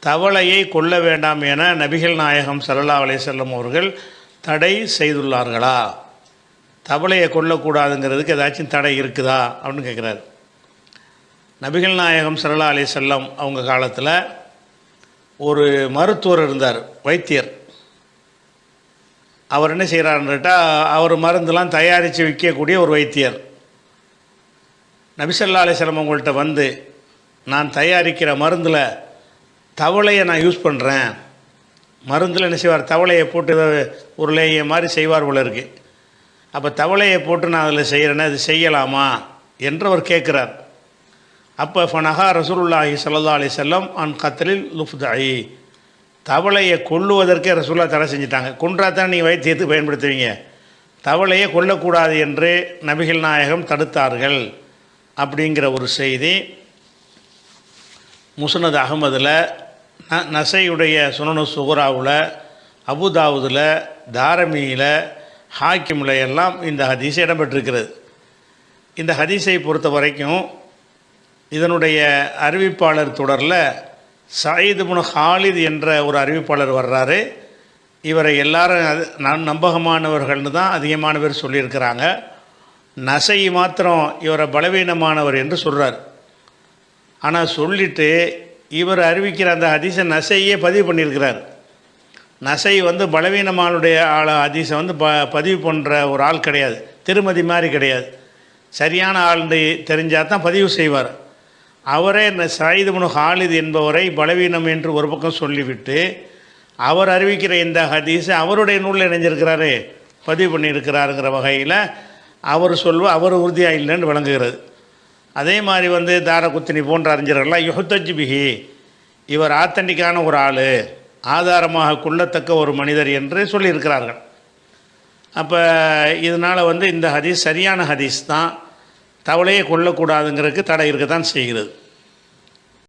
தவளையை கொல்ல வேண்டாம் என நபிகள் நாயகம் ஸல்லல்லாஹு அலைஹி வஸல்லம் அவர்கள் தடை செய்துள்ளார்களா? தவளையை கொல்லக்கூடாதுங்கிறதுக்கு ஏதாச்சும் தடை இருக்குதா அப்படின்னு கேட்குறாரு. நபிகள் நாயகம் ஸல்லல்லாஹு அலைஹி வஸல்லம் அவங்க காலத்தில் ஒரு மருத்துவர் இருந்தார், வைத்தியர். அவர் என்ன செய்கிறாருன்னு கேட்டால், அவர் மருந்தெல்லாம் தயாரித்து விற்கக்கூடிய ஒரு வைத்தியர். நபி ஸல்லல்லாஹு அலைஹி வஸல்லம் அவங்கள்ட்ட வந்து, நான் தயாரிக்கிற மருந்தில் தவளையை நான் யூஸ் பண்ணுறேன். மருந்தில் என்ன செய்வார், தவளையை போட்டு ஒரு லேய மாதிரி செய்வார் போல இருக்குது. அப்போ தவளையை போட்டு நான் அதில் செய்கிறேன்னா அது செய்யலாமா என்று அவர் கேட்குறார். அப்போ ஃபனஹா ரசூலுல்லாஹி ஸல்லல்லாஹு அலைஹி வஸல்லம் அன் கத்லில் லுஃப்தாயி, தவளையை கொல்லுவதற்கே ரசூலுல்லாஹ் தடை செஞ்சுட்டாங்க. கொன்றாத்தான் நீங்கள் வைத்தியத்துக்கு பயன்படுத்துவீங்க, தவளையை கொல்லக்கூடாது என்று நபிகள் நாயகம் தடுத்தார்கள் அப்படிங்கிற ஒரு செய்தி முஸ்னத் அஹ்மதில், நசையுடைய சுனனு சுகுராவில், அபுதாவுதில், தாரமியில், ஹாக்கிமில் எல்லாம் இந்த ஹதீஸ் இடம்பெற்றிருக்கிறது. இந்த ஹதீஸை பொறுத்த வரைக்கும் இதனுடைய அறிவிப்பாளர் தொடரில் சயீத் இப்னு ஹாலித் என்ற ஒரு அறிவிப்பாளர் வர்றாரு. இவரை எல்லாரும் நம்பகமானவர்கள்னு தான் அதிகமான பேர் சொல்லியிருக்கிறாங்க. நசை மாத்திரம் இவரை பலவீனமானவர் என்று சொல்கிறார். ஆனால் சொல்லிவிட்டு இவர் அறிவிக்கிற அந்த ஹதீஸை நசையே பதிவு பண்ணியிருக்கிறார். நசை பலவீனமானுடைய ஹதீஸை பதிவு பண்ணுற ஒரு ஆள் கிடையாது, திருமதி மாதிரி கிடையாது. சரியான ஆளுடைய தெரிஞ்சால் தான் பதிவு செய்வார். அவரே சயீத் இப்னு ஹாலித் என்பவரை பலவீனம் என்று ஒரு பக்கம் சொல்லிவிட்டு, அவர் அறிவிக்கிற இந்த ஹதீஸை அவருடைய நூலில் இணைஞ்சிருக்கிறாரு, பதிவு பண்ணியிருக்கிறாருங்கிற வகையில் அவர் உறுதியாக இல்லைன்னு விளங்குகிறது. அதே மாதிரி தாரகுத்தினி போன்ற அறிஞர்கள்லாம் யுஹ்தஜ் பிஹி, இவர் ஆத்தண்டிக்கான ஒரு ஆள், ஆதாரமாக கொள்ளத்தக்க ஒரு மனிதர் என்று சொல்லியிருக்கிறார்கள். அப்போ இதனால் இந்த ஹதீஸ் சரியான ஹதீஸ் தான், தவளையை கொல்லக்கூடாதுங்கிறதுக்கு தடை இருக்க தான் செய்கிறது.